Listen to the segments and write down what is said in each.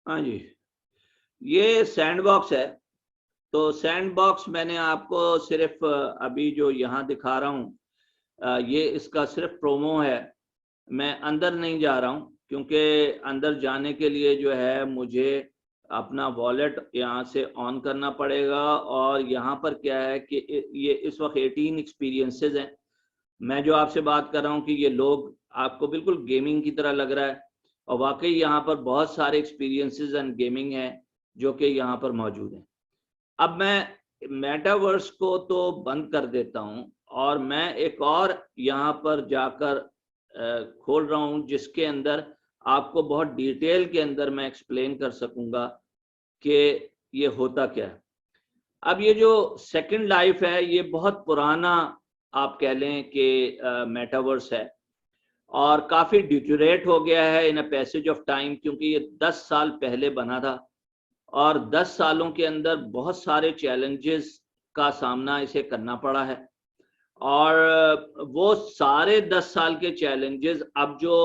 हाँ जी, ये sand box है। तो सैंड बॉक्स मैंने आपको सिर्फ अभी जो यहाँ दिखा रहा हूँ, ये इसका सिर्फ प्रोमो है। मैं अंदर नहीं जा रहा हूँ क्योंकि अंदर जाने के लिए जो है मुझे अपना वॉलेट यहाँ से ऑन करना पड़ेगा। और यहाँ पर क्या है कि ये इस वक्त 18 एक्सपीरियंसेस हैं। मैं जो आपसे बात कर रहा हूँ कि ये लोग आपको बिल्कुल गेमिंग की तरह लग रहा है, और वाकई यहाँ पर बहुत सारे एक्सपीरियंसेस एंड गेमिंग है जो कि यहाँ पर मौजूद हैं। अब मैं मेटावर्स को तो बंद कर देता हूँ और मैं एक और यहाँ पर जाकर खोल रहा हूँ जिसके अंदर आपको बहुत डिटेल के अंदर मैं एक्सप्लेन कर सकूंगा कि ये होता क्या है। अब ये जो सेकंड लाइफ है ये बहुत पुराना आप कह लें कि मेटावर्स है, और काफी डिटोरेट हो गया है इन अ पैसेज ऑफ टाइम, क्योंकि ये 10 साल पहले बना था और 10 सालों के अंदर बहुत सारे चैलेंजेस का सामना इसे करना पड़ा है। और वो सारे 10 साल के चैलेंजेस अब जो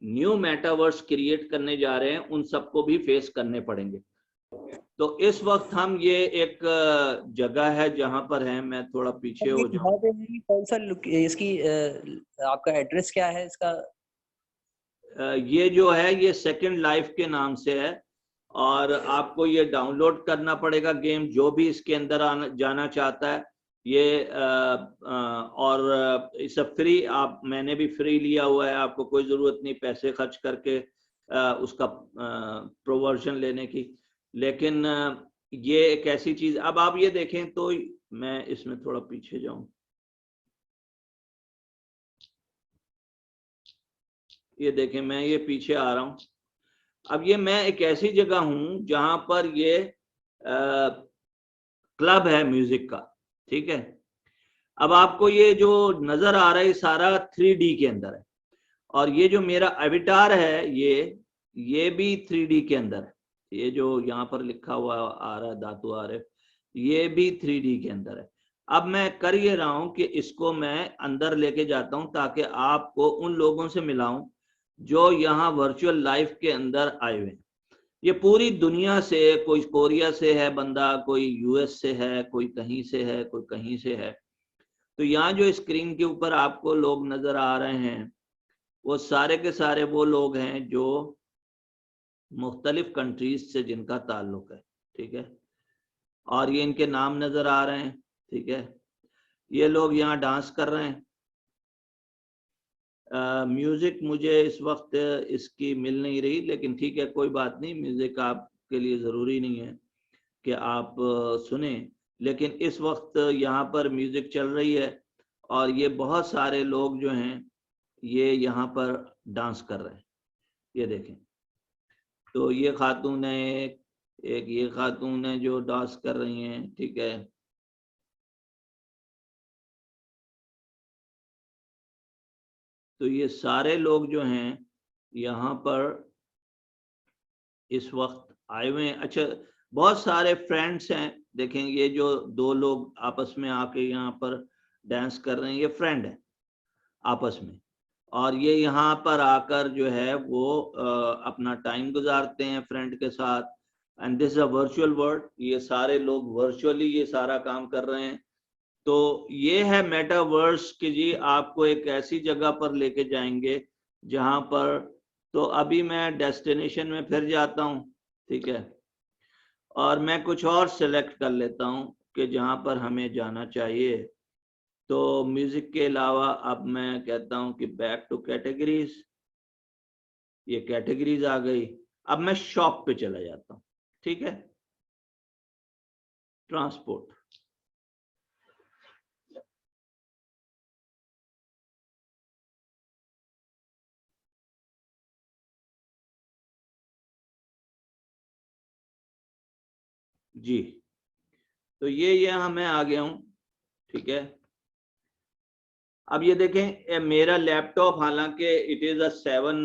न्यू मेटावर्स क्रिएट करने जा रहे हैं उन सबको भी फेस करने पड़ेंगे। तो इस वक्त हम ये एक जगह है जहां पर है, मैं थोड़ा पीछे हो जाऊं। कौन सा इसकी आपका एड्रेस क्या है इसका? ये जो है ये सेकंड लाइफ के नाम से है, और आपको ये डाउनलोड करना पड़ेगा गेम, जो भी इसके अंदर जाना चाहता है। ये और इसे फ्री, आप मैंने भी फ्री लिया हुआ है, आपको कोई ज़रूरत नहीं पैसे खर्च करके उसका प्रोवर्जन लेने की। लेकिन ये एक ऐसी चीज़, अब आप ये देखें तो मैं इसमें थोड़ा पीछे जाऊं, ये देखें मैं ये पीछे आ रहा हूं। अब ये मैं एक ऐसी जगह हूं जहां पर ये क्लब है म्यूजिक का, ठीक है। अब आपको ये जो नजर आ रहा है सारा 3D के अंदर है, और ये जो मेरा अवतार है ये भी 3D के अंदर है। ये जो यहाँ पर लिखा हुआ आ रहा है धातु आ रहे, ये भी 3D के अंदर है। अब मैं कर ये रहा हूं कि इसको मैं अंदर लेके जाता हूं ताकि आपको उन लोगों से मिलाऊं जो यहाँ वर्चुअल लाइफ के अंदर आए हुए हैं। ये पूरी दुनिया से, कोई कोरिया से है बंदा, कोई यूएस से है, कोई कहीं से है, कोई कहीं से है। तो यहाँ जो स्क्रीन के ऊपर आपको लोग नजर आ रहे हैं वो सारे के सारे वो लोग हैं जो मुख्तलिफ कंट्रीज से जिनका ताल्लुक है, ठीक है। और ये इनके नाम नजर आ रहे हैं, ठीक है। ये लोग यहाँ डांस कर रहे हैं। म्यूजिक मुझे इस वक्त इसकी मिल नहीं रही, लेकिन ठीक है कोई बात नहीं, म्यूजिक आपके लिए ज़रूरी नहीं है कि आप सुने। लेकिन इस वक्त यहाँ पर म्यूजिक चल रही है और ये बहुत सारे लोग जो हैं ये यहाँ पर डांस कर रहे हैं, ये देखें। तो ये खातून है, एक ये खातून है जो डांस कर रही हैं, ठीक है। तो ये सारे लोग जो हैं यहाँ पर इस वक्त आए हुए हैं। अच्छा, बहुत सारे फ्रेंड्स हैं, देखें ये जो दो लोग आपस में आके यहाँ पर डांस कर रहे हैं ये फ्रेंड है आपस में, और ये यहाँ पर आकर जो है वो अपना टाइम गुजारते हैं फ्रेंड के साथ। And this is a virtual world, ये सारे लोग वर्चुअली ये सारा काम कर रहे हैं। तो ये है मेटावर्स कि जी आपको एक ऐसी जगह पर लेके जाएंगे जहां पर, तो अभी मैं डेस्टिनेशन में फिर जाता हूं, ठीक है। और मैं कुछ और सिलेक्ट कर लेता हूं कि जहां पर हमें जाना चाहिए। तो म्यूजिक के अलावा अब मैं कहता हूं कि बैक टू कैटेगरीज, ये कैटेगरीज आ गई। अब मैं शॉप पे चला जाता हूं, ठीक है। ट्रांसपोर्ट, जी। तो ये यहाँ मैं आ गया हूं, ठीक है। अब ये देखें मेरा लैपटॉप, हालांकि it is a 7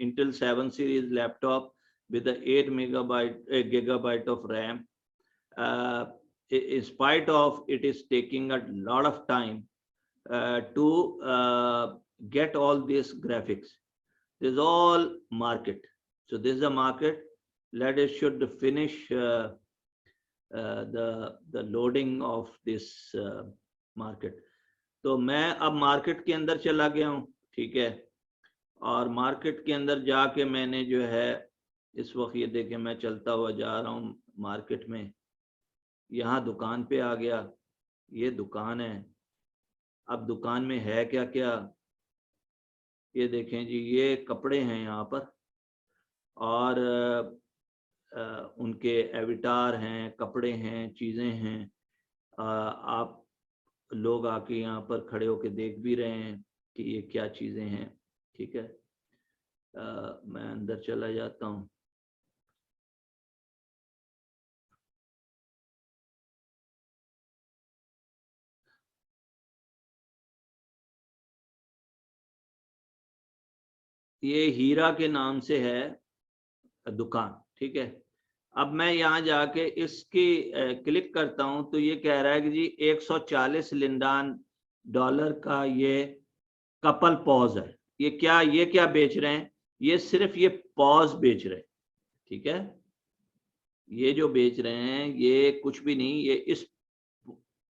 Intel 7 series laptop with 8 gigabyte of RAM. In spite of it is taking a lot of time to get all these graphics. This is all market. So this is a market. let us should finish the loading of this market. तो मैं अब market के अंदर चला गया हूँ, ठीक है, और मार्केट के अंदर जाके मैंने जो है इस वक्त ये देखें मैं चलता हुआ जा रहा हूँ मार्केट में, यहाँ दुकान पे आ गया, ये दुकान है। अब दुकान में है क्या क्या, ये देखें जी, ये कपड़े हैं यहाँ पर और उनके एविटार हैं, कपड़े हैं, चीज़ें हैं। आप लोग आके यहाँ पर खड़े होके देख भी रहे हैं कि ये क्या चीज़ें हैं, ठीक है। मैं अंदर चला जाता हूँ। ये हीरा के नाम से है दुकान, ठीक है। अब मैं यहाँ जाके इसकी क्लिक करता हूँ तो ये कह रहा है कि जी 140 लिंडान डॉलर का ये कपल पॉज है। ये क्या बेच रहे हैं, ये सिर्फ ये पॉज बेच रहे हैं, ठीक है। ये जो बेच रहे हैं ये कुछ भी नहीं, ये इस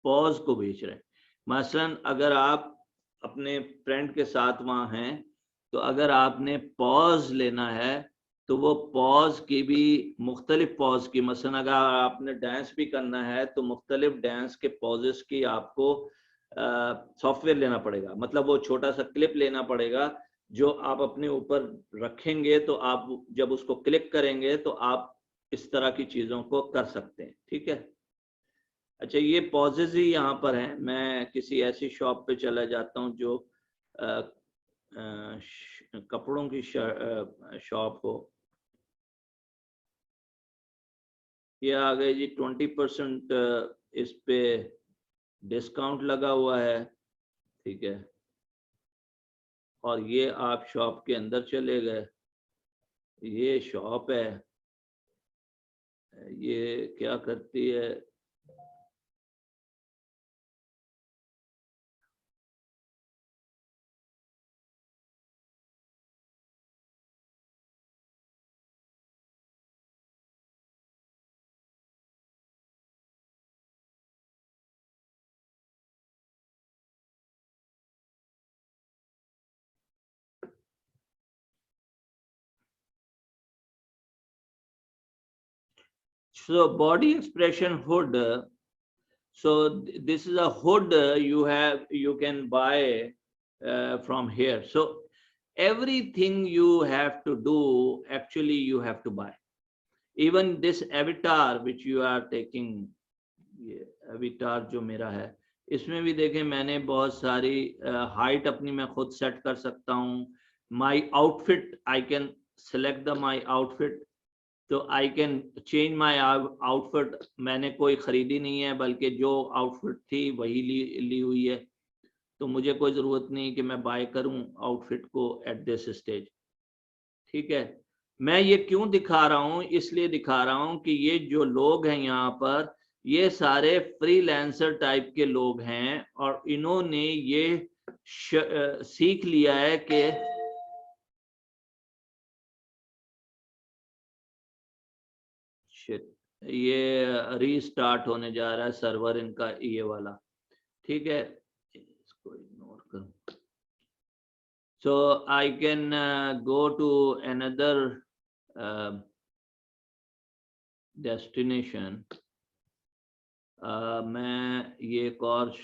पॉज को बेच रहे हैं। मसलन अगर आप अपने फ्रेंड के साथ वहाँ हैं तो अगर आपने पॉज लेना है तो वो पॉज की भी मुख्तलिफ पॉज की, मसलन अगर आपने डांस भी करना है तो मुख्तलिफ डांस के पॉजेस की आपको सॉफ्टवेयर लेना पड़ेगा। मतलब वो छोटा सा क्लिप लेना पड़ेगा जो आप अपने ऊपर रखेंगे तो आप जब उसको क्लिक करेंगे तो आप इस तरह की चीज़ों को कर सकते हैं, ठीक है। अच्छा, ये पॉजेज ही यहाँ पर हैं। मैं किसी ऐसी शॉप पे चला जाता हूँ जो कपड़ों की शॉप हो। ये आ गए जी 20% इस पे डिस्काउंट लगा हुआ है, ठीक है। और ये आप शॉप के अंदर चले गए, ये शॉप है, ये क्या करती है, so body expression hood. So this is a hood you can buy from here. So everything you have to do, actually you have to buy. Even this avatar which you are taking, ये avatar जो मेरा है, इसमें भी देखें मैंने बहुत सारी हाइट अपनी मैं खुद सेट कर सकता हूँ। My outfit, I can select the my outfit, तो I can change my outfit. मैंने कोई ख़रीदी नहीं है बल्कि जो आउटफिट थी वही ली हुई है, तो मुझे कोई ज़रूरत नहीं कि मैं बाय करूं आउटफिट को एट दिस स्टेज, ठीक है। मैं ये क्यों दिखा रहा हूँ, इसलिए दिखा रहा हूँ कि ये जो लोग हैं यहाँ पर, ये सारे फ्रीलांसर टाइप के लोग हैं और इन्होंने ये सीख लिया है कि ये रीस्टार्ट होने जा रहा है सर्वर इनका, ये वाला, ठीक है। इसको इग्नोर करूं। So I can go to another destination. मैं ये एक और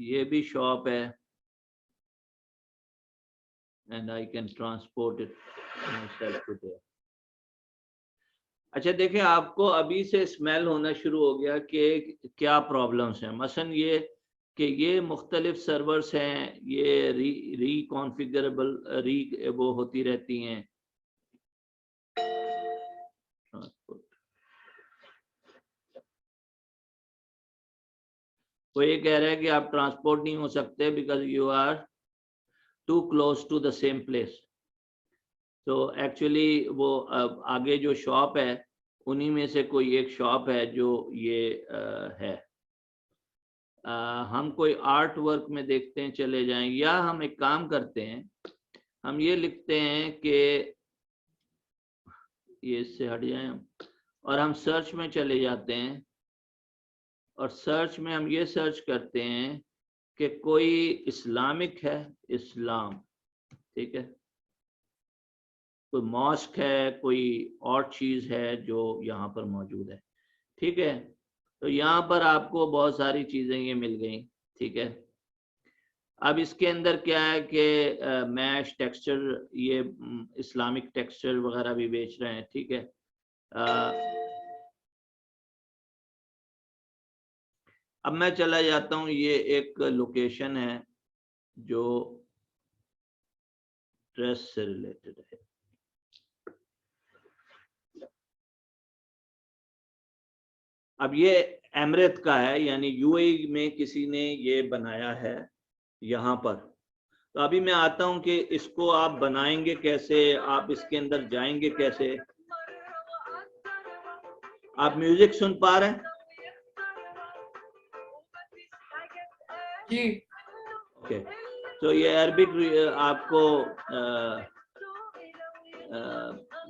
ये भी शॉप है and I can transport it myself to there. अच्छा देखें, आपको अभी से स्मेल होना शुरू हो गया कि क्या प्रॉब्लम्स हैं। मसलन ये कि ये मुख्तलिफ सर्वर्स हैं, ये री वो होती रहती हैं। वो ये कह रहा है कि आप ट्रांसपोर्ट नहीं हो सकते because you are too close to the same place. तो एक्चुअली वो आगे जो शॉप है उन्हीं में से कोई एक शॉप है जो ये है। हम कोई आर्ट वर्क में देखते हैं चले जाएं, या हम एक काम करते हैं, हम ये लिखते हैं कि ये इससे हट जाएं हम, और हम सर्च में चले जाते हैं, और सर्च में हम ये सर्च करते हैं कि कोई इस्लामिक है, इस्लाम, ठीक है, कोई मॉस्क है, कोई और चीज है जो यहाँ पर मौजूद है, ठीक है। तो यहाँ पर आपको बहुत सारी चीजें ये मिल गई, ठीक है। अब इसके अंदर क्या है कि मैश टेक्सचर, ये इस्लामिक टेक्सचर वगैरह भी बेच रहे हैं, ठीक है। अब मैं चला जाता हूँ, ये एक लोकेशन है जो ड्रेस से रिलेटेड है। अब ये एमरेत का है, यानी यूएई में किसी ने ये बनाया है यहाँ पर। तो अभी मैं आता हूँ कि इसको आप बनाएंगे कैसे, आप इसके अंदर जाएंगे कैसे। आप म्यूजिक सुन पा रहे हैं? जी। ओके, तो ये अरबिक आपको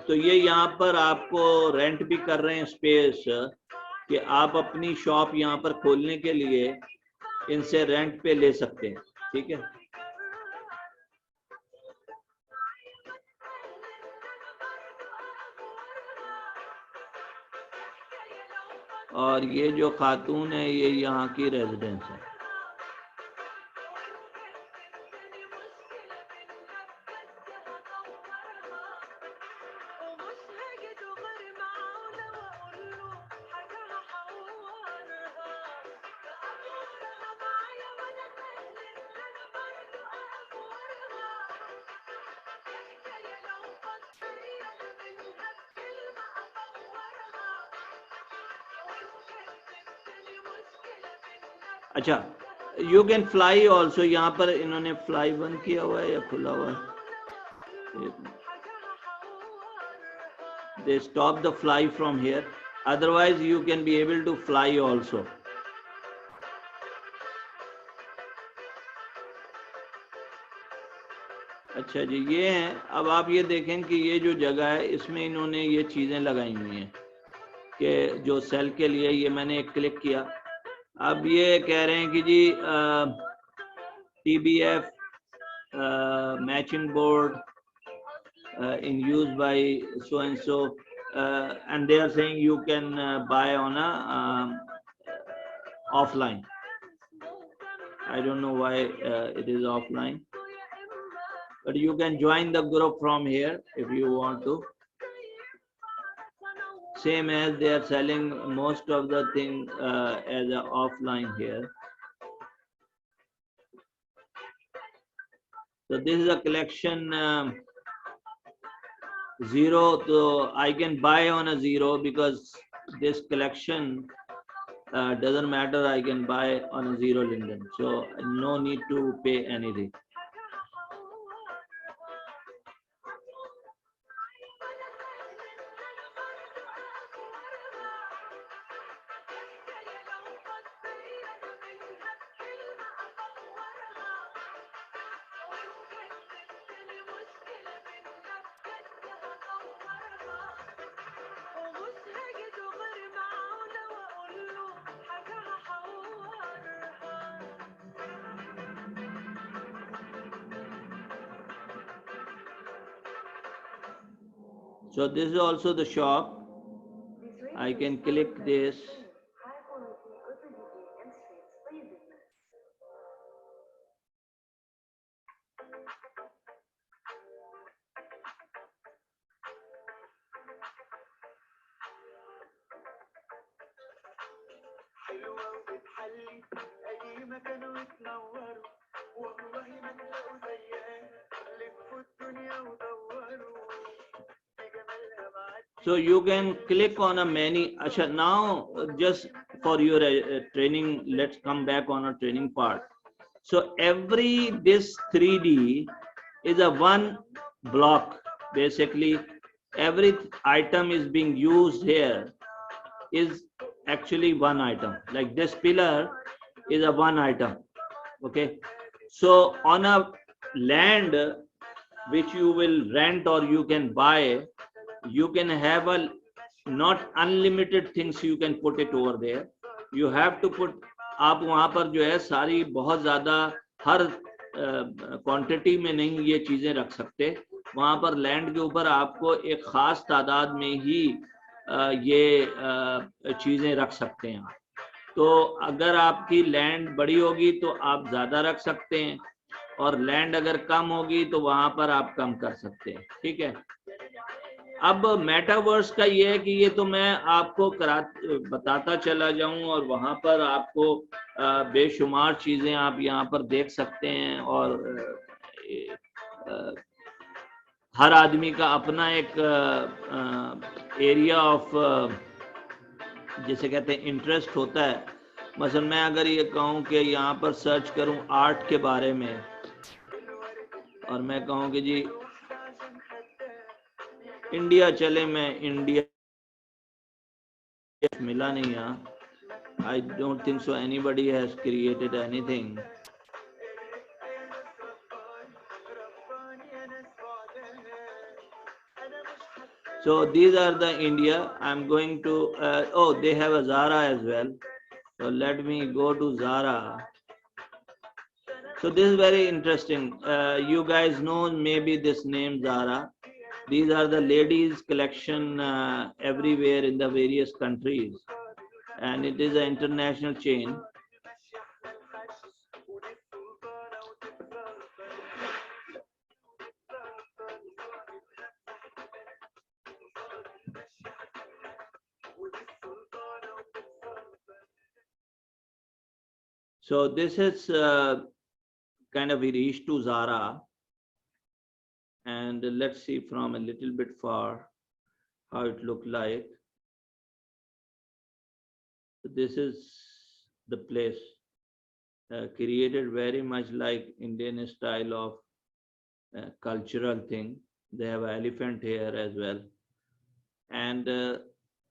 तो ये यहाँ पर आपको रेंट भी कर रहे हैं स्पेस, कि आप अपनी शॉप यहाँ पर खोलने के लिए इनसे रेंट पे ले सकते हैं, ठीक है। और ये जो खातून है ये यहाँ की रेजिडेंस है। अच्छा, यू कैन फ्लाई ऑल्सो, यहाँ पर इन्होंने फ्लाई बंद किया हुआ है या खुला हुआ है? They stop the fly from here, otherwise you can be able to fly also. अच्छा जी, ये है। अब आप ये देखें कि ये जो जगह है इसमें इन्होंने ये चीजें लगाई हुई हैं कि जो सेल के लिए, ये मैंने एक क्लिक किया। अब ये कह रहे हैं कि जी TBF matching board in use by so and so, and they are saying you can buy on a offline. I don't know why it is offline, but you can join the group from here if you want to. Same as they are selling most of the thing as a offline here. So this is a collection zero, so I can buy on a zero because this collection doesn't matter, I can buy on a zero linden, so no need to pay anything. So this is also the shop. I can click this. So you can click on a many. Asha, now just for your training, let's come back on a training part. So every this 3D is a one block. Basically, every item is being used here is actually one item. Like this pillar is a one item. Okay, so on a land which you will rent or you can buy, you can have a not unlimited things you can put it over there. You have to put, आप वहां पर जो है सारी बहुत ज्यादा हर quantity में नहीं ये चीजें रख सकते. वहां पर लैंड के ऊपर आपको एक खास तादाद में ही ये चीजें रख सकते हैं. तो अगर आपकी लैंड बड़ी होगी तो आप ज्यादा रख सकते हैं, और लैंड अगर कम होगी तो वहां पर आप कम कर सकते हैं. ठीक है. अब मेटावर्स का ये है कि ये तो मैं आपको बताता चला जाऊं, और वहां पर आपको बेशुमार चीजें आप यहाँ पर देख सकते हैं, और हर आदमी का अपना एक एरिया ऑफ जिसे कहते हैं इंटरेस्ट होता है. मसलन मैं अगर ये कहूँ कि यहाँ पर सर्च करूँ आर्ट के बारे में, और मैं कहूँ कि जी इंडिया चले, मैं इंडिया मिला नहीं यहाँ. I don't think so anybody has created anything. So these are the India. I'm going to, oh, they have a Zara as well. So let me go to Zara. So this is very interesting. You guys know maybe this name Zara. These are the ladies collection everywhere in the various countries. And it is an international chain. So this is kind of we reached to Zara, and let's see from a little bit far how it looked like. This is the place, created very much like Indian style of cultural thing. They have elephant here as well. And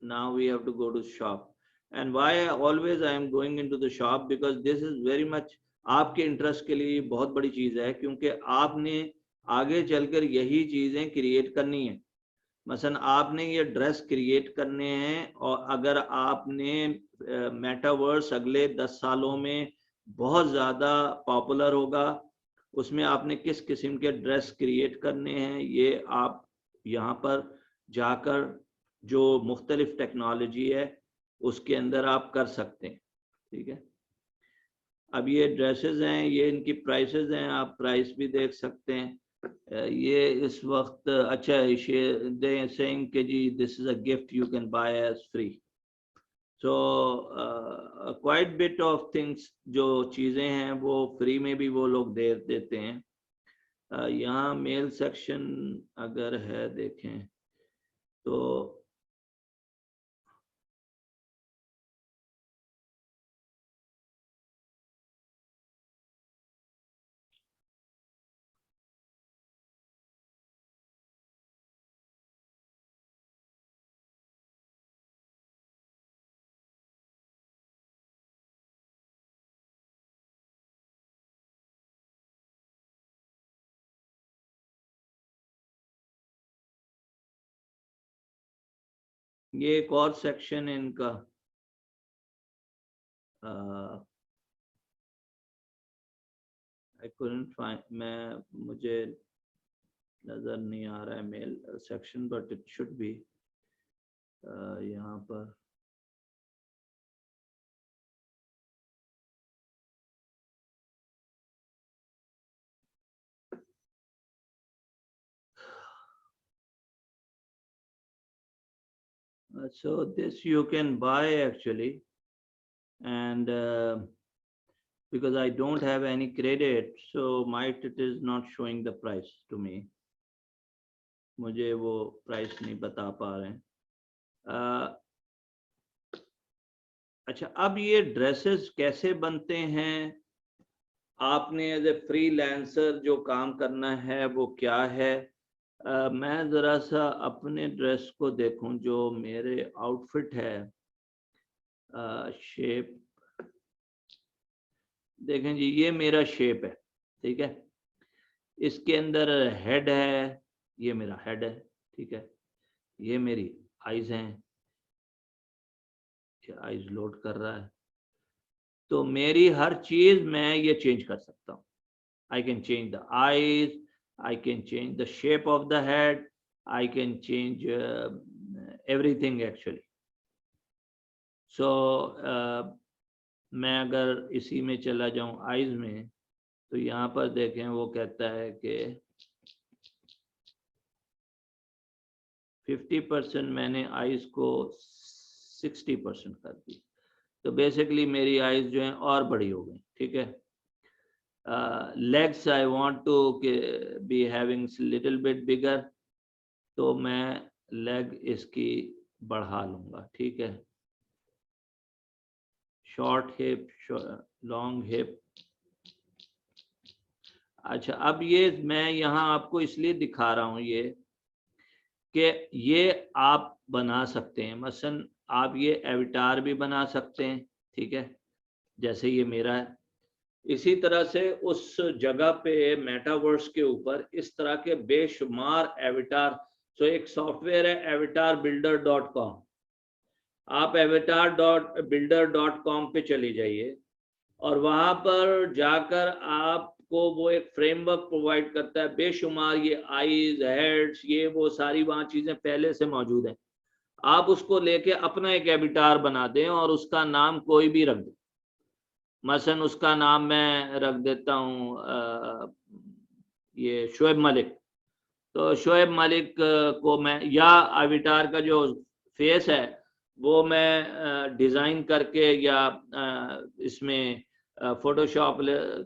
now we have to go to shop. And why always I am going into the shop, because this is very much आपके interest के लिए बहुत बड़ी चीज है, क्योंकि आपने आगे चलकर यही चीजें क्रिएट करनी है. मसलन आपने ये ड्रेस क्रिएट करने हैं, और अगर आपने मेटावर्स अगले 10 सालों में बहुत ज़्यादा पॉपुलर होगा, उसमें आपने किस किस्म के ड्रेस क्रिएट करने हैं, ये आप यहाँ पर जाकर जो मुख्तलिफ टेक्नोलॉजी है उसके अंदर आप कर सकते हैं. ठीक है. अब ये ड्रेसेस हैं, ये इनकी प्राइसेस हैं, आप प्राइस भी देख सकते हैं. ये इस वक्त अच्छा दे सेइंग कि जी this is a gift you can buy as free. So quite bit of things, जो चीज़ें हैं वो फ्री में भी वो लोग दे देते हैं. यहाँ मेल सेक्शन अगर है देखें तो ये एक और सेक्शन है इनका. I couldn't find, मुझे नजर नहीं आ रहा है mail section, but it should be यहाँ पर. So this you can buy actually, and because I don't have any credit, so might it is not showing the price to me. मुझे वो प्राइस नहीं बता पा रहे हैं. अच्छा, अब ये ड्रेसेस कैसे बनते हैं, आपने एज ए फ्रीलांसर जो काम करना है वो क्या है. मैं ज़रा सा अपने ड्रेस को देखूं, जो मेरे आउटफिट है, शेप देखें जी, ये मेरा शेप है, ठीक है। इसके अंदर हेड है, ये मेरा हेड है, ठीक है। ये मेरी आईज हैं, ये आईज लोड कर रहा है। तो मेरी हर चीज मैं ये चेंज कर सकता हूँ। I can change the eyes, I can change the shape of the head, I can change everything actually. So मैं अगर इसी में चला जाऊं आईज में, तो यहाँ पर देखें वो कहता है कि 50% मैंने आईज को 60% कर दी। तो बेसिकली मेरी आईज जो है और बड़ी हो गई, ठीक है। legs I want to be having little bit bigger, तो मैं लेग इसकी बढ़ा लूंगा, ठीक है। Short hip, long hip. अच्छा, अब ये मैं यहाँ आपको इसलिए दिखा रहा हूँ ये कि ये आप बना सकते हैं। मसलन आप ये एविटार भी बना सकते हैं, ठीक है, जैसे ये मेरा है। इसी तरह से उस जगह पे मेटावर्स के ऊपर इस तरह के बेशुमार एविटार। तो एक सॉफ्टवेयर है avatarbuilder.com। आप avatar.builder.com पे चली जाइए और वहां पर जाकर आपको वो एक फ्रेमवर्क प्रोवाइड करता है। बेशुमार ये आईज, हेड्स, ये वो सारी वहां चीजें पहले से मौजूद हैं। आप उसको लेके अपना एक एविटार बना दें और उसका नाम कोई भी रख दें। मसलन उसका नाम मैं रख देता हूँ ये शोएब मलिक। तो शोएब मलिक को मैं, या एविटार का जो फेस है वो मैं डिज़ाइन करके या इसमें फोटोशॉप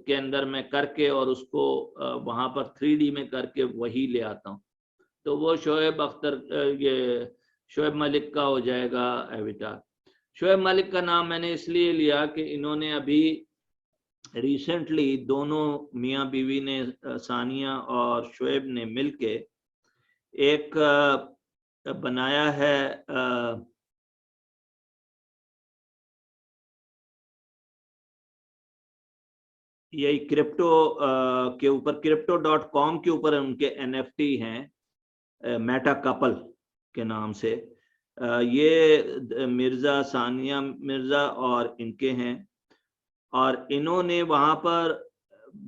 के अंदर में करके और उसको वहाँ पर 3D में करके वही ले आता हूँ। तो वो शोएब अख्तर, ये शोएब मलिक का हो जाएगा एविटार। शोएब मलिक का नाम मैंने इसलिए लिया कि इन्होंने अभी रिसेंटली दोनों मियाँ बीवी ने, सानिया और शोएब ने मिलके एक बनाया है यही क्रिप्टो के ऊपर, crypto.com के ऊपर उनके NFT हैं मेटा कपल के नाम से। ये मिर्जा, सानिया मिर्जा और इनके हैं। और इन्होंने वहां पर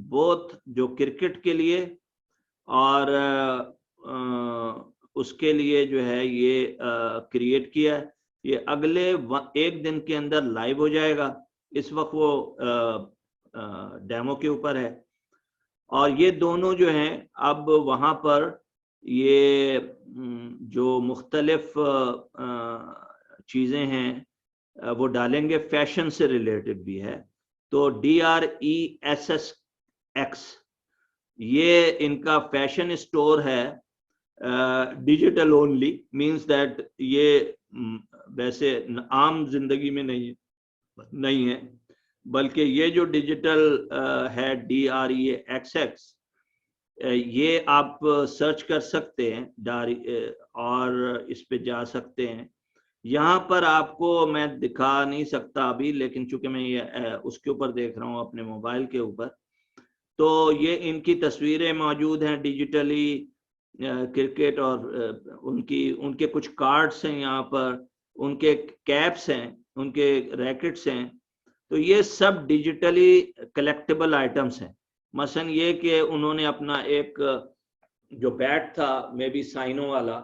बोथ जो क्रिकेट के लिए और उसके लिए जो है ये क्रिएट किया है। ये अगले एक दिन के अंदर लाइव हो जाएगा। इस वक्त वो डेमो के ऊपर है। और ये दोनों जो हैं अब वहाँ पर ये जो मुख्तलिफ चीज़ें हैं वो डालेंगे। फैशन से रिलेटेड भी है। तो DRESSX ये इनका फैशन स्टोर है, डिजिटल ओनली, मीन्स दैट ये वैसे आम जिंदगी में नहीं है, बल्कि ये जो डिजिटल है DRESSX, ये आप सर्च कर सकते हैं और इस पे जा सकते हैं। यहाँ पर आपको मैं दिखा नहीं सकता अभी, लेकिन चूंकि मैं ये उसके ऊपर देख रहा हूँ अपने मोबाइल के ऊपर, तो ये इनकी तस्वीरें मौजूद हैं डिजिटली, क्रिकेट और उनके कुछ कार्ड्स हैं यहाँ पर, उनके कैप्स हैं, उनके रैकेट्स हैं। तो ये सब डिजिटली कलेक्टेबल आइटम्स हैं। मसलन ये कि उन्होंने अपना एक जो बैट था मे बी साइनो वाला,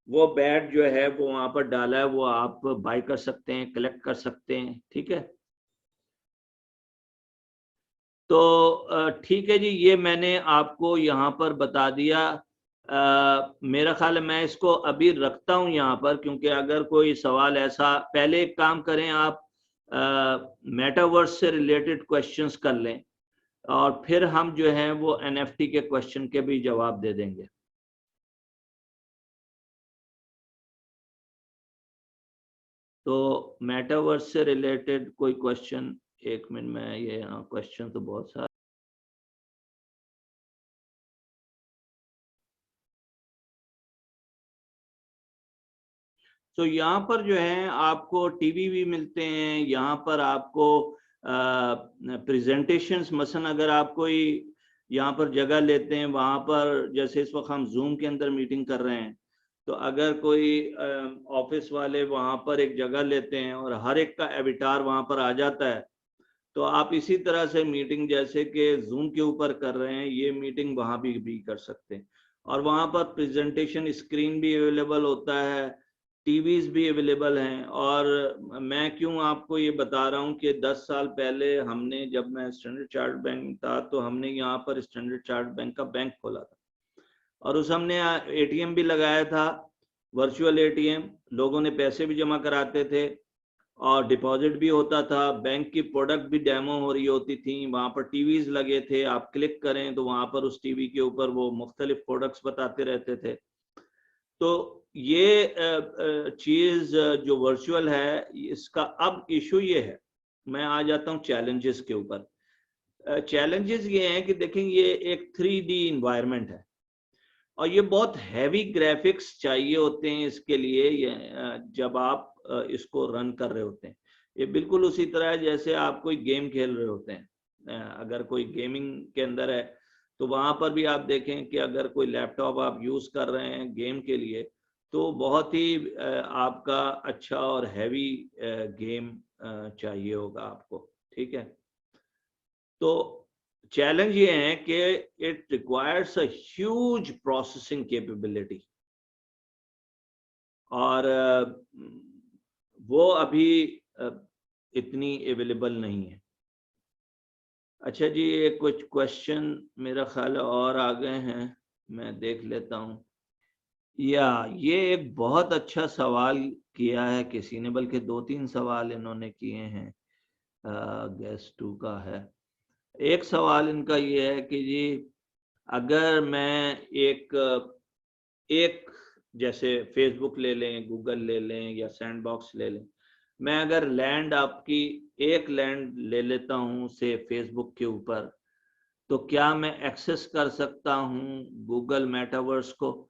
वो बैट जो है वो वहां पर डाला है, वो आप बाय कर सकते हैं, कलेक्ट कर सकते हैं, ठीक है। तो ठीक है जी, ये मैंने आपको यहाँ पर बता दिया। मेरा ख्याल है मैं इसको अभी रखता हूँ यहाँ पर, क्योंकि अगर कोई सवाल ऐसा, पहले एक काम करें आप मेटावर्स से रिलेटेड क्वेश्चंस कर लें और फिर हम जो हैं वो NFT के क्वेश्चन के भी जवाब दे देंगे। तो मेटावर्स से रिलेटेड कोई क्वेश्चन, एक मिनट में, ये क्वेश्चन तो बहुत सारे। तो यहाँ पर जो है आपको टीवी भी मिलते हैं, यहाँ पर आपको प्रेजेंटेशंस, मसलन अगर आप कोई यहाँ पर जगह लेते हैं, वहाँ पर जैसे इस वक्त हम जूम के अंदर मीटिंग कर रहे हैं, तो अगर कोई ऑफिस वाले वहाँ पर एक जगह लेते हैं और हर एक का एविटार वहाँ पर आ जाता है, तो आप इसी तरह से मीटिंग जैसे कि जूम के ऊपर कर रहे हैं, ये मीटिंग वहाँ भी कर सकते हैं। और वहाँ पर प्रेजेंटेशन स्क्रीन भी अवेलेबल होता है, टीवीज भी अवेलेबल हैं। और मैं क्यों आपको ये बता रहा हूँ कि 10 साल पहले हमने, जब मैं स्टैंडर्ड चार्टर्ड बैंक में था, तो हमने यहाँ पर स्टैंडर्ड चार्टर्ड बैंक का बैंक खोला था और उस हमने एटीएम भी लगाया था, वर्चुअल एटीएम। लोगों ने पैसे भी जमा कराते थे और डिपॉजिट भी होता था, बैंक की प्रोडक्ट भी डेमो हो रही होती थी, वहाँ पर टीवीज लगे थे, आप क्लिक करें तो वहाँ पर उस टीवी के ऊपर वो मुख्तलिफ प्रोडक्ट्स बताते रहते थे। तो ये चीज जो वर्चुअल है, इसका अब इशू ये है, मैं आ जाता हूँ चैलेंजेस के ऊपर। चैलेंजेस ये हैं कि देखें, ये एक 3D इन्वायरमेंट है और ये बहुत हैवी ग्राफिक्स चाहिए होते हैं इसके लिए, जब आप इसको रन कर रहे होते हैं। ये बिल्कुल उसी तरह है जैसे आप कोई गेम खेल रहे होते हैं। अगर कोई गेमिंग के अंदर है तो वहां पर भी आप देखें कि अगर कोई लैपटॉप आप यूज कर रहे हैं गेम के लिए, तो बहुत ही आपका अच्छा और हैवी गेम चाहिए होगा आपको, ठीक है। तो चैलेंज ये है कि it requires a huge processing capability, और वो अभी इतनी अवेलेबल नहीं है। अच्छा जी, ये कुछ क्वेश्चन मेरा ख्याल और आ गए हैं, मैं देख लेता हूँ। ये एक बहुत अच्छा सवाल किया है किसी ने, बल्कि 2-3 सवाल इन्होंने किए हैं। गेस्ट 2 का है। एक सवाल इनका ये है कि जी, अगर मैं एक जैसे फेसबुक ले लें, गूगल ले लें या सैंडबॉक्स ले लें, मैं अगर लैंड आपकी एक लैंड ले लेता हूं से फेसबुक के ऊपर, तो क्या मैं एक्सेस कर सकता हूं गूगल मेटावर्स को?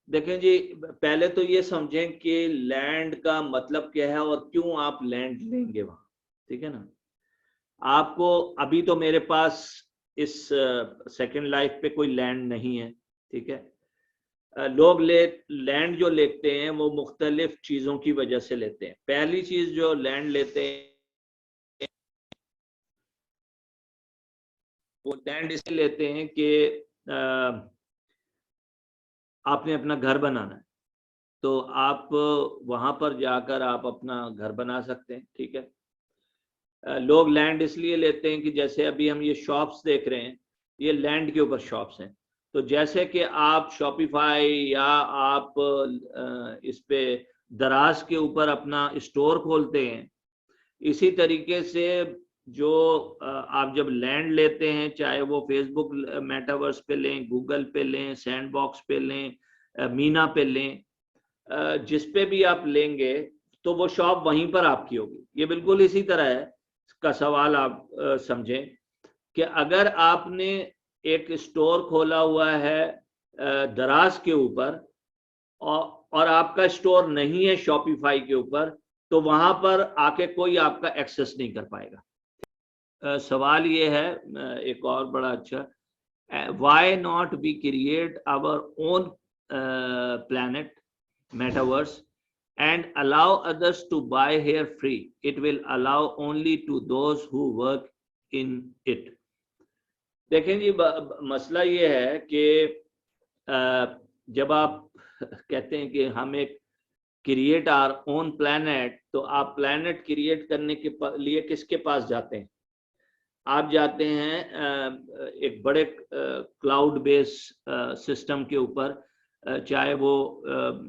देखें जी, पहले तो ये समझें कि लैंड का मतलब क्या है और क्यों आप लैंड लेंगे वहां, ठीक है ना। आपको अभी तो मेरे पास इस सेकंड लाइफ पे कोई लैंड नहीं है, ठीक है। लोग लैंड जो लेते हैं वो मुख्तलिफ चीजों की वजह से लेते हैं। पहली चीज जो लैंड लेते हैं, वो लैंड इसलिए लेते हैं कि आपने अपना घर बनाना है, तो आप वहां पर जाकर आप अपना घर बना सकते हैं, ठीक है। लोग लैंड इसलिए लेते हैं कि जैसे अभी हम ये शॉप्स देख रहे हैं, ये लैंड के ऊपर शॉप्स हैं। तो जैसे कि आप शॉपिफाई या आप इस पे दराज के ऊपर अपना स्टोर खोलते हैं, इसी तरीके से जो आप जब लैंड लेते हैं, चाहे वो फेसबुक मेटावर्स पे लें, गूगल पे लें, सैंडबॉक्स पे लें, मीना पे लें, जिस पे भी आप लेंगे तो वो शॉप वहीं पर आपकी होगी। ये बिल्कुल इसी तरह है का सवाल आप समझें कि अगर आपने एक स्टोर खोला हुआ है दराज के ऊपर और आपका स्टोर नहीं है शॉपिफाई के ऊपर, तो वहां पर आके कोई आपका एक्सेस नहीं कर पाएगा। सवाल ये है एक और बड़ा अच्छा, why not we create our own planet metaverse and allow others to buy here free? It will allow only to those who work in it. देखें जी, मसला ये है कि जब आप कहते हैं कि हम एक क्रिएट आवर ओन प्लैनेट, तो आप प्लैनेट क्रिएट करने के लिए किसके पास जाते हैं? आप जाते हैं एक बड़े क्लाउड बेस्ड सिस्टम के ऊपर, चाहे वो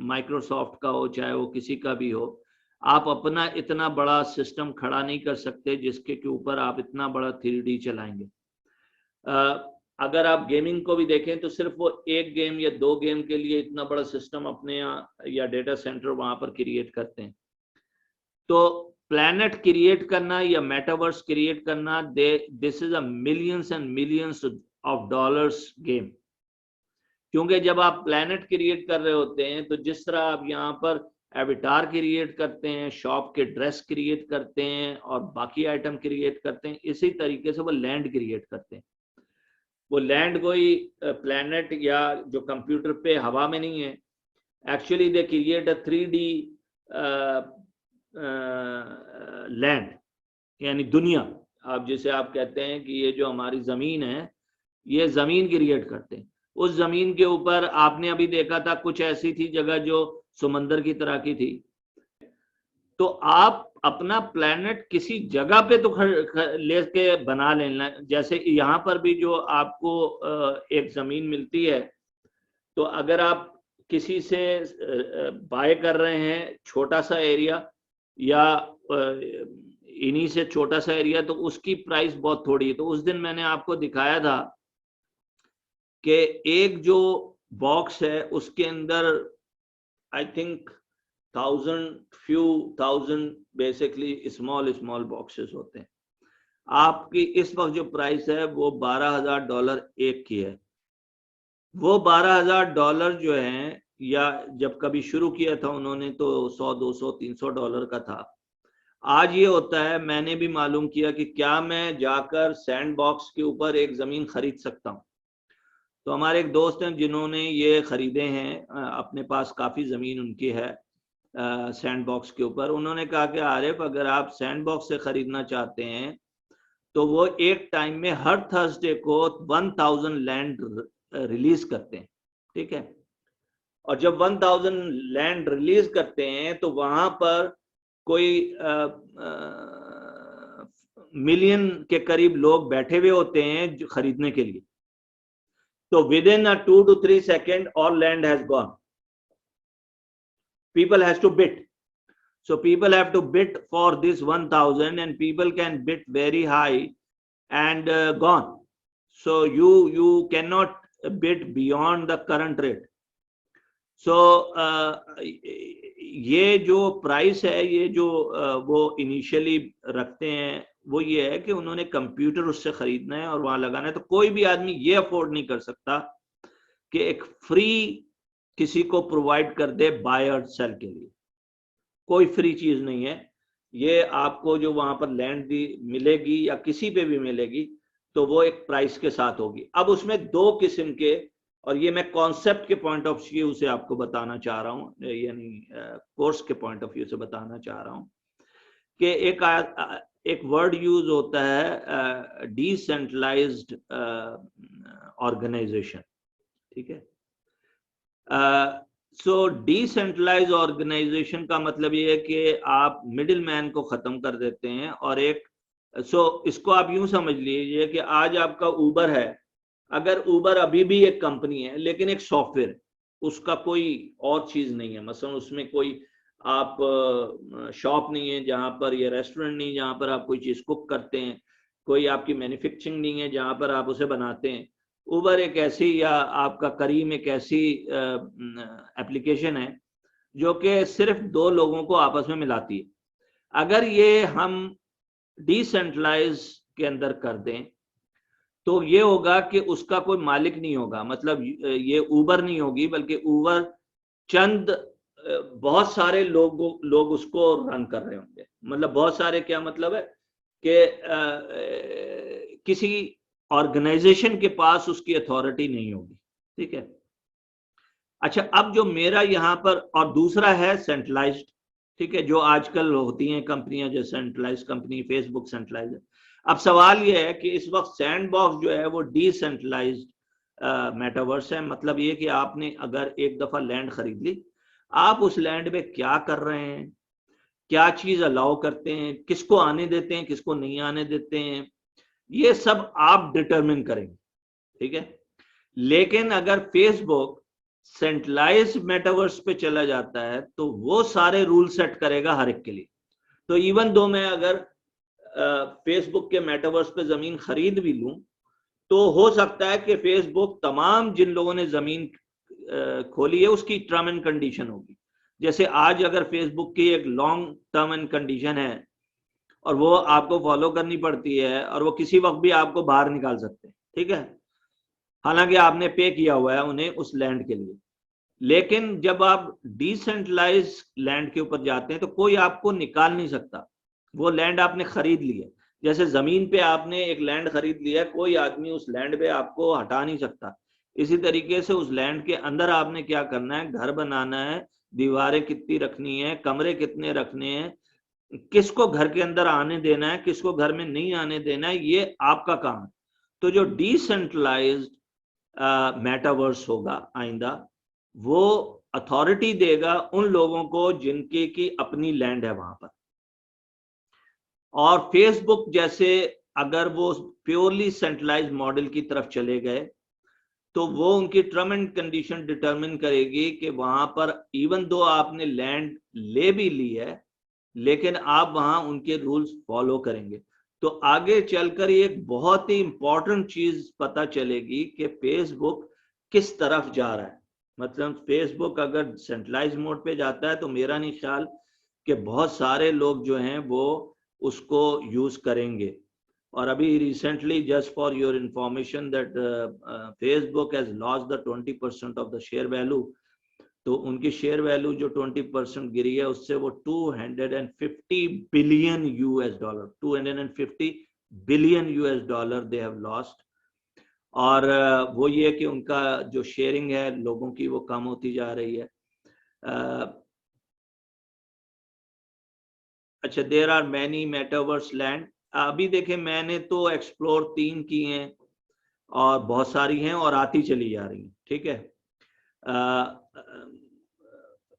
माइक्रोसॉफ्ट का हो, चाहे वो किसी का भी हो। आप अपना इतना बड़ा सिस्टम खड़ा नहीं कर सकते जिसके के ऊपर आप इतना बड़ा 3D चलाएंगे। अगर आप गेमिंग को भी देखें तो सिर्फ वो एक गेम या 2 गेम के लिए इतना बड़ा सिस्टम अपने यहाँ या डेटा सेंटर वहां पर क्रिएट करते हैं। तो प्लैनेट क्रिएट करना या मेटावर्स क्रिएट करना, this is a millions and millions of dollars game. क्योंकि जब आप प्लैनेट क्रिएट कर रहे होते हैं तो जिस तरह आप यहाँ पर एविटार क्रिएट करते हैं, शॉप के ड्रेस क्रिएट करते हैं और बाकी आइटम क्रिएट करते हैं। इसी तरीके से वो लैंड क्रिएट करते हैं। वो लैंड कोई प्लैनेट या जो कंप्यूटर पे हवा में नहीं है, actually they create a 3D land, यानी दुनिया। आप जैसे आप कहते हैं कि ये जो हमारी जमीन है, ये जमीन क्रिएट करते हैं। उस जमीन के ऊपर आपने अभी देखा था कुछ ऐसी थी जगह जो समंदर की तरह की थी। तो आप अपना प्लेनेट किसी जगह पे तो लेके बना लेना। जैसे यहाँ पर भी जो आपको एक जमीन मिलती है, तो अगर आप किसी से बाय कर रहे हैं छोटा सा एरिया या इन्हीं से छोटा सा एरिया, तो उसकी प्राइस बहुत थोड़ी है। तो उस दिन मैंने आपको दिखाया था कि एक जो बॉक्स है उसके अंदर I think 1000 basically small boxes होते हैं। आपकी इस वक्त जो प्राइस है वो $12,000 एक की है। वो $12,000 जो है, या जब कभी शुरू किया था उन्होंने तो $100, $200, $300 का था। आज ये होता है, मैंने भी मालूम किया कि क्या मैं जाकर सैंड बॉक्स के ऊपर एक जमीन खरीद सकता हूँ। तो हमारे एक दोस्त हैं जिन्होंने ये खरीदे हैं, अपने पास काफी जमीन उनकी है सैंड बॉक्स के ऊपर। उन्होंने कहा कि आरिफ, अगर आप सैंड बॉक्स से खरीदना चाहते हैं तो वो एक टाइम में हर थर्सडे को 1000 लैंड रिलीज करते हैं, ठीक है। और जब 1000 लैंड रिलीज करते हैं तो वहां पर कोई मिलियन के करीब लोग बैठे हुए होते हैं जो खरीदने के लिए। तो with in 2 to 3 seconds all land has gone. People has to bid. So people have to bid for this 1000 and people can bid very high and gone. So you cannot bid beyond the current rate. So ये जो price है, ये जो वो initially रखते हैं, वो ये है कि उन्होंने कंप्यूटर उससे खरीदना है और वहां लगाना है। तो कोई भी आदमी ये अफोर्ड नहीं कर सकता कि एक फ्री किसी को प्रोवाइड कर दे बाय और सेल के लिए। कोई फ्री चीज नहीं है ये। आपको जो वहां पर लैंड मिलेगी या किसी पे भी मिलेगी तो वो एक प्राइस के साथ होगी। अब उसमें दो किस्म के, और ये मैं कॉन्सेप्ट के पॉइंट ऑफ व्यू से आपको बताना चाह रहा हूँ, यानी कोर्स के पॉइंट ऑफ व्यू से बताना चाह रहा हूँ कि एक वर्ड यूज होता है डिसेंट्रलाइज्ड ऑर्गेनाइजेशन, ठीक है। सो डिसेंट्रलाइज्ड ऑर्गेनाइजेशन का मतलब ये है कि आप मिडिल मैन को खत्म कर देते हैं और एक इसको आप यूं समझ लीजिए कि आज आपका ऊबर है। अगर ऊबर अभी भी एक कंपनी है लेकिन एक सॉफ्टवेयर है, उसका कोई और चीज नहीं है। मसलन उसमें कोई आप शॉप नहीं है जहां पर, ये रेस्टोरेंट नहीं जहां पर आप कोई चीज कुक करते हैं, कोई आपकी मैन्युफैक्चरिंग नहीं है जहां पर आप उसे बनाते हैं। उबर एक ऐसी, या आपका करीम एक ऐसी एप्लीकेशन है जो कि सिर्फ दो लोगों को आपस में मिलाती है। अगर ये हम डिसेंट्रलाइज के अंदर कर दें तो ये होगा कि उसका कोई मालिक नहीं होगा। मतलब ये उबर नहीं होगी, बल्कि उबर चंद बहुत सारे लोग उसको रन कर रहे होंगे। मतलब बहुत सारे, क्या मतलब है कि किसी ऑर्गेनाइजेशन के पास उसकी अथॉरिटी नहीं होगी, ठीक है। अच्छा, अब जो मेरा यहाँ पर, और दूसरा है सेंट्रलाइज्ड, ठीक है, जो आजकल होती हैं कंपनियां, जो सेंट्रलाइज्ड कंपनी, फेसबुक सेंट्रलाइज्ड है। अब सवाल ये है कि इस वक्त सैंड बॉक्स जो है वो डिसेंट्रलाइज्ड मेटावर्स है। मतलब ये कि आपने अगर एक दफा लैंड खरीद ली, आप उस लैंड में क्या कर रहे हैं, क्या चीज अलाउ करते हैं, किसको आने देते हैं, किसको नहीं आने देते हैं, ये सब आप डिटरमिन करेंगे, ठीक है। लेकिन अगर फेसबुक सेंट्रलाइज्ड मेटावर्स पे चला जाता है तो वो सारे रूल सेट करेगा हर एक के लिए। तो इवन दो मैं अगर फेसबुक के मेटावर्स पे जमीन खरीद भी लूं, तो हो सकता है कि फेसबुक तमाम जिन लोगों ने जमीन खोली है उसकी टर्म एंड कंडीशन होगी। जैसे आज अगर फेसबुक की एक लॉन्ग टर्म एंड कंडीशन है और वो आपको फॉलो करनी पड़ती है, और वो किसी वक्त भी आपको बाहर निकाल सकते हैं, ठीक है, हालांकि आपने पे किया हुआ है उन्हें उस लैंड के लिए। लेकिन जब आप डिसेंट्रलाइज लैंड के ऊपर जाते हैं तो कोई आपको निकाल नहीं सकता, वो लैंड आपने खरीद ली है। जैसे जमीन पे आपने एक लैंड खरीद लिया है, कोई आदमी उस लैंड पे आपको हटा नहीं सकता। इसी तरीके से उस लैंड के अंदर आपने क्या करना है, घर बनाना है, दीवारें कितनी रखनी है, कमरे कितने रखने हैं, किसको घर के अंदर आने देना है, किसको घर में नहीं आने देना है, ये आपका काम है। तो जो डिसेंट्रलाइज्ड मेटावर्स होगा आइंदा, वो अथॉरिटी देगा उन लोगों को जिनके की अपनी लैंड है वहां पर। और फेसबुक जैसे अगर वो प्योरली सेंट्रलाइज्ड मॉडल की तरफ चले गए तो वो उनकी टर्म एंड कंडीशन डिटरमिन करेगी कि वहां पर इवन दो आपने लैंड ले भी ली है, लेकिन आप वहां उनके रूल्स फॉलो करेंगे। तो आगे चलकर एक बहुत ही इंपॉर्टेंट चीज पता चलेगी कि फेसबुक किस तरफ जा रहा है। मतलब फेसबुक अगर सेंट्रलाइज मोड पे जाता है तो मेरा नहीं ख्याल कि बहुत सारे लोग जो हैं वो उसको यूज करेंगे। और अभी recently, just for your information, that Facebook has lost the 20% of the share value. तो उनकी शेयर वैल्यू जो 20% गिरी है, उससे वो 250 billion US dollar, 250 billion US dollar they have lost. और वो ये कि उनका जो शेयरिंग है लोगों की वो कम होती जा रही है। अच्छा, there are many metaverse land. अभी देखें, मैंने तो एक्सप्लोर 3 की हैं और बहुत सारी हैं और आती चली जा रही हैं, ठीक है।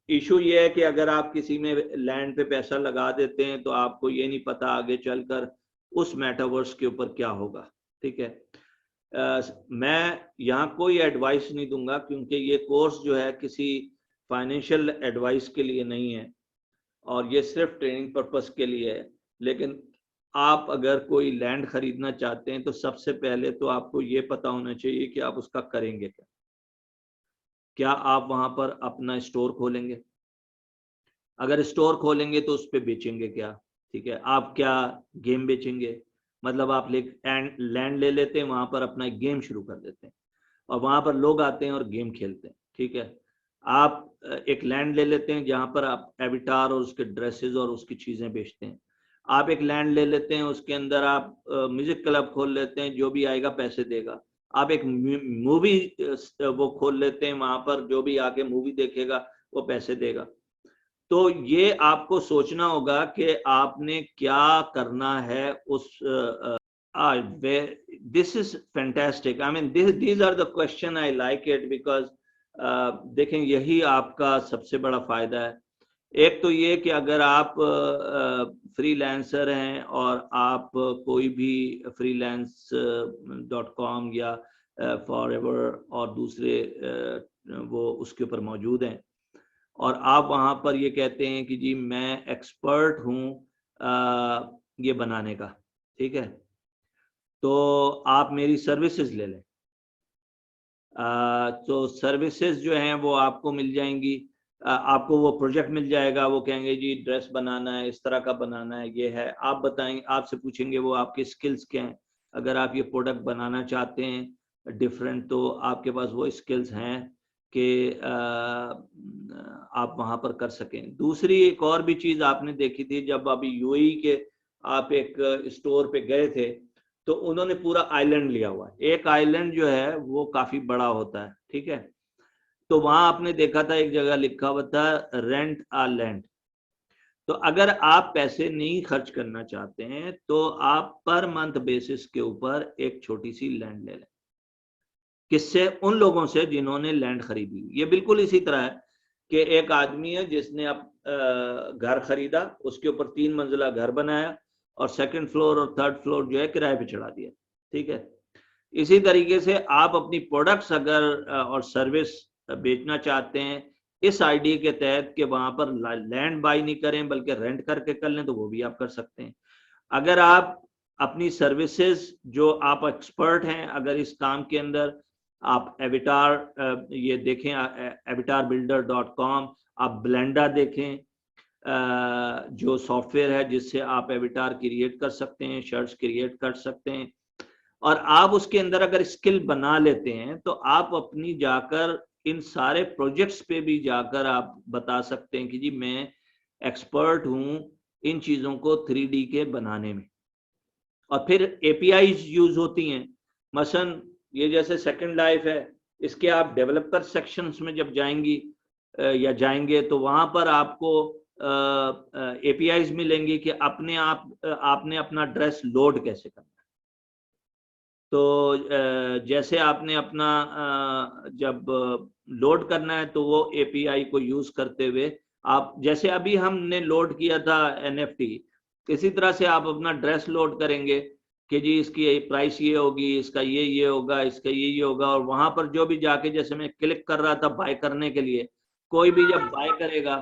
इशू ये है कि अगर आप किसी में लैंड पे पैसा लगा देते हैं तो आपको ये नहीं पता आगे चलकर उस मेटावर्स के ऊपर क्या होगा, ठीक है। मैं यहाँ कोई एडवाइस नहीं दूंगा क्योंकि ये कोर्स जो है किसी फाइनेंशियल एडवाइस के लिए नहीं है और ये सिर्फ ट्रेनिंग पर्पस के लिए है। लेकिन आप अगर कोई लैंड खरीदना चाहते हैं तो सबसे पहले तो आपको ये पता होना चाहिए कि आप उसका करेंगे क्या। क्या आप वहां पर अपना स्टोर खोलेंगे? अगर स्टोर खोलेंगे तो उस पर बेचेंगे क्या, ठीक है। आप क्या गेम बेचेंगे? मतलब आप लैंड ले लेते हैं, वहां पर अपना एक गेम शुरू कर देते हैं और वहां पर लोग आते हैं और गेम खेलते हैं, ठीक है। आप एक लैंड ले लेते हैं जहां पर आप एविटार और उसके ड्रेसेस और उसकी चीजें बेचते हैं। आप एक लैंड ले लेते हैं, उसके अंदर आप म्यूजिक क्लब खोल लेते हैं, जो भी आएगा पैसे देगा। आप एक मूवी वो खोल लेते हैं, वहां पर जो भी आके मूवी देखेगा वो पैसे देगा। तो ये आपको सोचना होगा कि आपने क्या करना है उस this is fantastic. I mean, these are the question I like it because देखें, यही आपका सबसे बड़ा फायदा है। एक तो ये कि अगर आप फ्रीलांसर हैं और आप कोई भी freelance.com या फॉरएवर और दूसरे वो उसके ऊपर मौजूद हैं और आप वहां पर ये कहते हैं कि जी मैं एक्सपर्ट हूं ये बनाने का, ठीक है, तो आप मेरी सर्विसेज ले लें। तो सर्विसेज जो हैं वो आपको मिल जाएंगी। आपको वो प्रोजेक्ट मिल जाएगा, वो कहेंगे जी ड्रेस बनाना है, इस तरह का बनाना है, ये है, आप बताएंगे, आपसे पूछेंगे वो आपके स्किल्स क्या हैं। अगर आप ये प्रोडक्ट बनाना चाहते हैं डिफरेंट तो आपके पास वो स्किल्स हैं कि आप वहां पर कर सकें। दूसरी एक और भी चीज आपने देखी थी, जब अभी यूएई के आप एक स्टोर पे गए थे तो उन्होंने पूरा आइलैंड लिया हुआ है। एक आइलैंड जो है वो काफी बड़ा होता है, ठीक है। तो वहां आपने देखा था एक जगह लिखा हुआ था रेंट आ लैंड। तो अगर आप पैसे नहीं खर्च करना चाहते हैं तो आप पर मंथ बेसिस के ऊपर एक छोटी सी लैंड ले लें। किससे? उन लोगों से जिन्होंने लैंड खरीदी। ये बिल्कुल इसी तरह है कि एक आदमी है जिसने अब घर खरीदा, उसके ऊपर 3 मंजिला घर बनाया और 2nd फ्लोर और 3rd फ्लोर जो है किराए पे चढ़ा दिया, ठीक है। इसी तरीके से आप अपनी प्रोडक्ट्स अगर और सर्विस बेचना चाहते हैं इस आईडी के तहत कि वहां पर लैंड बाई नहीं करें बल्कि रेंट करके कर लें, तो वो भी आप कर सकते हैं। अगर आप अपनी सर्विसेज जो आप एक्सपर्ट हैं, अगर इस काम के अंदर आप एविटार ये देखें, avatarbuilder.com, आप ब्लेंडा देखें जो सॉफ्टवेयर है जिससे आप एविटार क्रिएट कर सकते हैं, शर्ट्स क्रिएट कर सकते हैं। और आप उसके अंदर अगर स्किल बना लेते हैं तो आप अपनी जाकर इन सारे प्रोजेक्ट्स पे भी जाकर आप बता सकते हैं कि जी मैं एक्सपर्ट हूं इन चीजों को 3D के बनाने में। और फिर APIs यूज होती हैं, मसलन ये जैसे सेकंड लाइफ है, इसके आप डेवलपर सेक्शंस में जब जाएंगी या जाएंगे तो वहां पर आपको APIs मिलेंगी कि अपने आप आपने अपना ड्रेस लोड कैसे करना है। तो जैसे आपने अपना जब लोड करना है तो वो API को यूज करते हुए आप, जैसे अभी हमने लोड किया था NFT, इसी तरह से आप अपना ड्रेस लोड करेंगे कि जी इसकी प्राइस ये होगी, इसका ये होगा, इसका ये होगा, और वहां पर जो भी जाके, जैसे मैं क्लिक कर रहा था बाय करने के लिए, कोई भी जब बाय करेगा